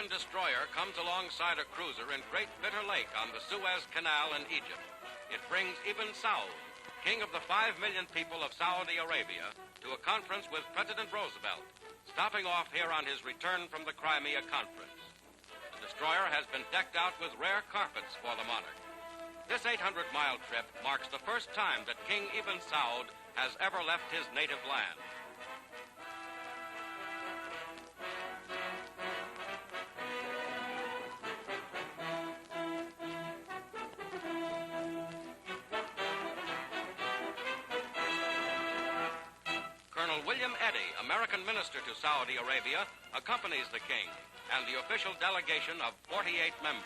American destroyer comes alongside a cruiser in Great Bitter Lake on the Suez Canal in Egypt. It brings Ibn Saud, king of the 5 million people of Saudi Arabia, to a conference with President Roosevelt, stopping off here on his return from the Crimea conference. The destroyer has been decked out with rare carpets for the monarch. This 800-mile trip marks the first time that King Ibn Saud has ever left his native land. Colonel William Eddy, American minister to Saudi Arabia, accompanies the king and the official delegation of 48 members.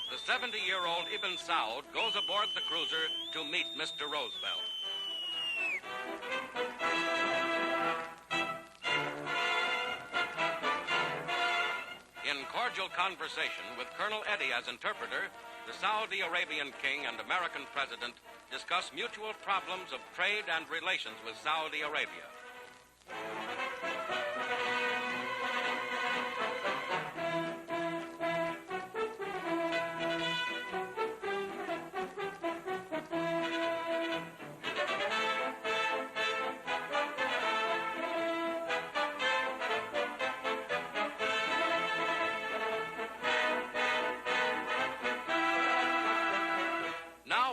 The 70-year-old Ibn Saud goes aboard the cruiser to meet Mr. Roosevelt. In cordial conversation with Colonel Eddy as interpreter, the Saudi Arabian king and American president discuss mutual problems of trade and relations with Saudi Arabia.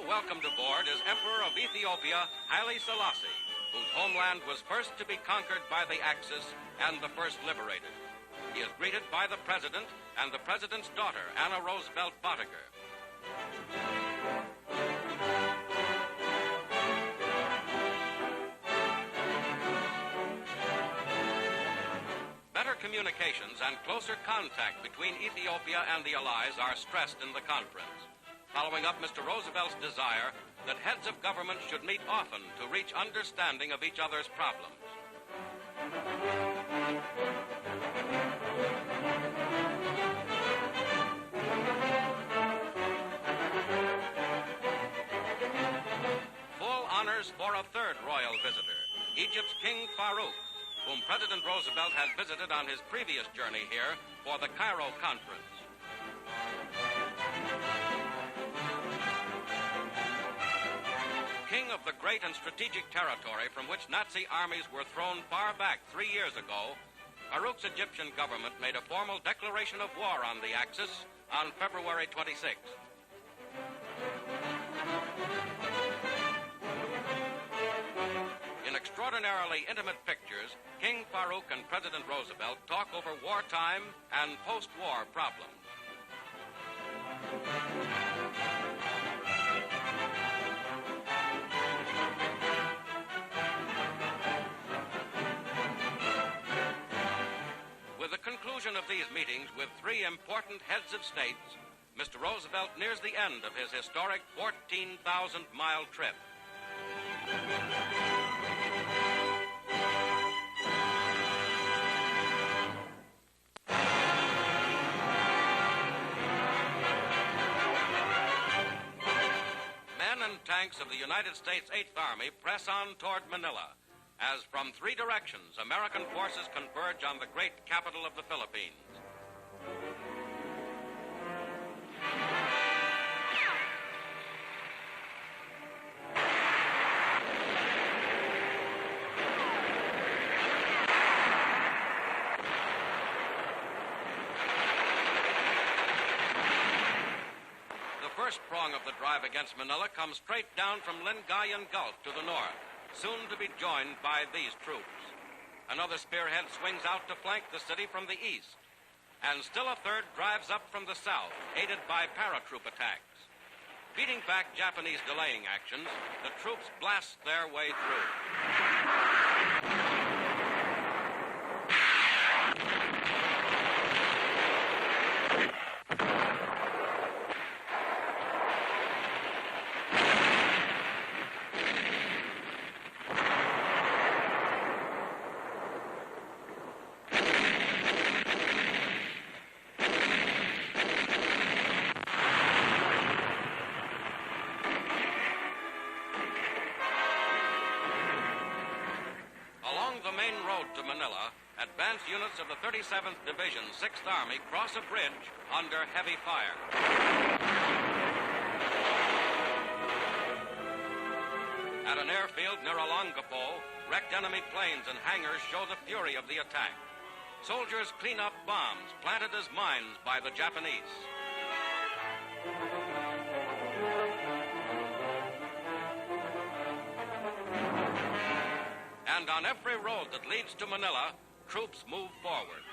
Welcomed aboard is Emperor of Ethiopia, Haile Selassie, whose homeland was first to be conquered by the Axis and the first liberated. He is greeted by the president and the president's daughter, Anna Roosevelt Bottger. Better communications and closer contact between Ethiopia and the Allies are stressed in the conference, following up Mr. Roosevelt's desire that heads of government should meet often to reach understanding of each other's problems. Full honors for a third royal visitor, Egypt's King Farouk, whom President Roosevelt had visited on his previous journey here for the Cairo conference. King of the great and strategic territory from which Nazi armies were thrown far back 3 years ago, Farouk's Egyptian government made a formal declaration of war on the Axis on February 26th. In extraordinarily intimate pictures, King Farouk and President Roosevelt talk over wartime and post-war problems. With the conclusion of these meetings with 3 important heads of states, Mr. Roosevelt nears the end of his historic 14,000-mile trip. Men and tanks of the United States 8th Army press on toward Manila, as from 3 directions, American forces converge on the great capital of the Philippines. The first prong of the drive against Manila comes straight down from Lingayen Gulf to the north, soon to be joined by these troops. Another spearhead swings out to flank the city from the east. And still a third drives up from the south, aided by paratroop attacks. Beating back Japanese delaying actions, the troops blast their way through. the main road to Manila, advanced units of the 37th Division, 6th Army cross a bridge under heavy fire. At an airfield near Olongapo, wrecked enemy planes and hangars show the fury of the attack. Soldiers clean up bombs planted as mines by the Japanese. And on every road that leads to Manila, troops move forward.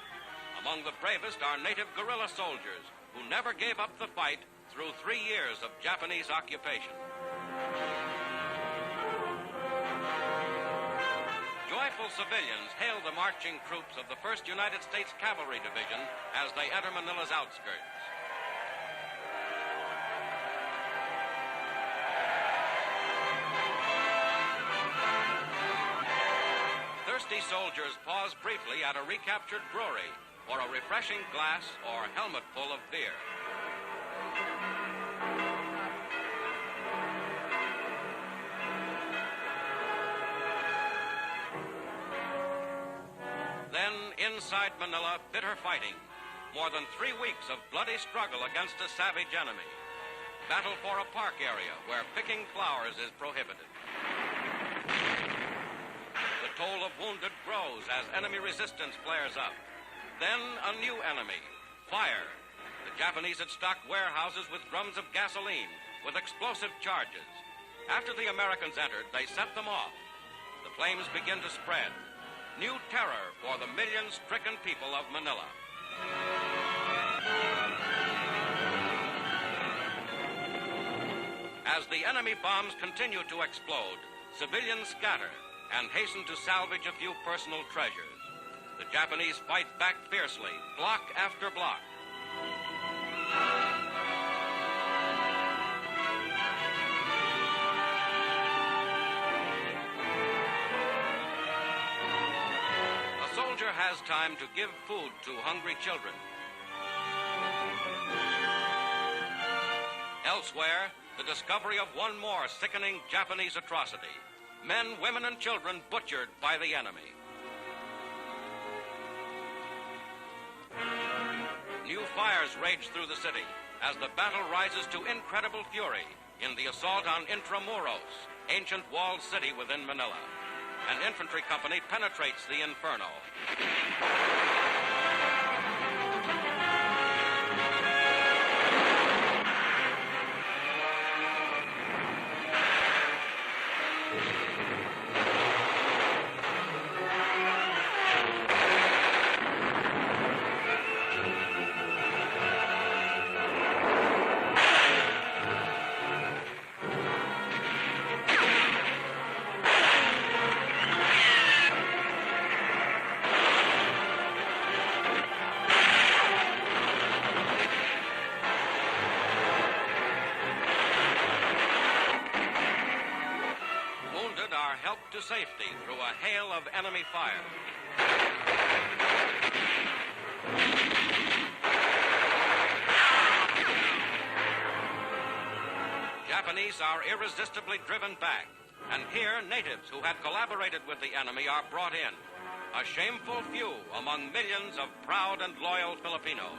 Among the bravest are native guerrilla soldiers who never gave up the fight through 3 years of Japanese occupation. Joyful civilians hail the marching troops of the 1st United States Cavalry Division as they enter Manila's outskirts. Thirsty soldiers pause briefly at a recaptured brewery for a refreshing glass or helmet full of beer. Then, inside Manila, bitter fighting. More than 3 weeks of bloody struggle against a savage enemy. Battle for a park area where picking flowers is prohibited. The toll of wounded grows as enemy resistance flares up. Then a new enemy, fire. The Japanese had stocked warehouses with drums of gasoline, with explosive charges. After the Americans entered, they set them off. The flames begin to spread. New terror for the million-stricken people of Manila. As the enemy bombs continue to explode, civilians scatter and hasten to salvage a few personal treasures. The Japanese fight back fiercely, block after block. A soldier has time to give food to hungry children. Elsewhere, the discovery of one more sickening Japanese atrocity. Men, women, and children butchered by the enemy. New fires rage through the city as the battle rises to incredible fury in the assault on Intramuros, ancient walled city within Manila. An infantry company penetrates the inferno. To safety through a hail of enemy fire. Japanese are irresistibly driven back, and here natives who had collaborated with the enemy are brought in, a shameful few among millions of proud and loyal Filipinos.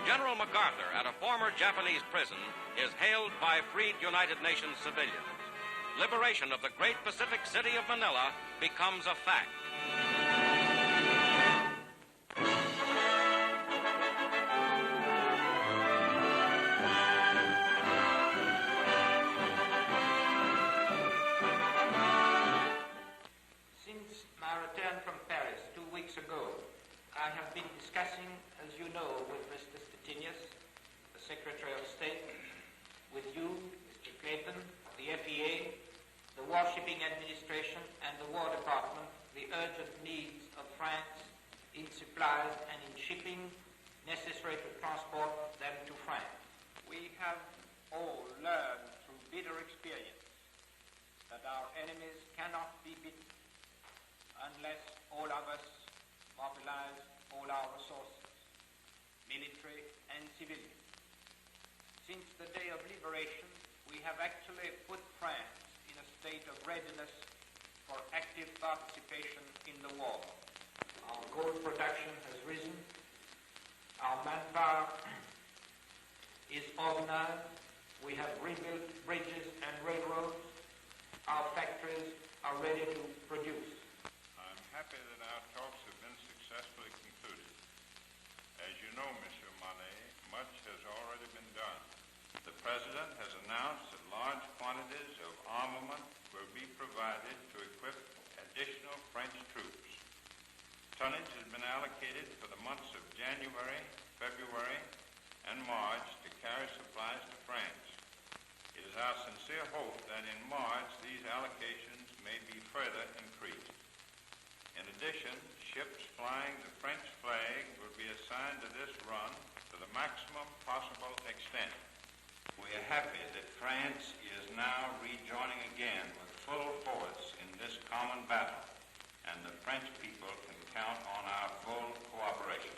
General MacArthur at a former Japanese prison is hailed by freed United Nations civilians. Liberation of the great Pacific city of Manila becomes a fact. Since my return from Paris 2 weeks ago, I have been discussing, as you know, with Mr. Stettinius, the Secretary of State, with you, Mr. Clayton, the FEA, the War Shipping Administration and the War Department, the urgent needs of France in supplies and in shipping necessary to transport them to France. We have all learned through bitter experience that our enemies cannot be beaten unless all of us mobilize all our resources, military and civilian. Since the day of liberation, we have actually put France in a state of readiness for active participation in the war. Our gold production has risen. Our manpower is organized. We have rebuilt bridges and railroads. Our factories are ready to produce. I'm happy that our talks have been successfully concluded. As you know, Monsieur Monet, much has already been done. The President has announced that large quantities of armament will be provided to equip additional French troops. Tonnage has been allocated for the months of January, February, and March to carry supplies to France. It is our sincere hope that in March these allocations may be further increased. In addition, ships flying the French flag will be assigned to this run to the maximum possible extent. We are happy that France is now rejoining again with full force in this common battle, and the French people can count on our full cooperation.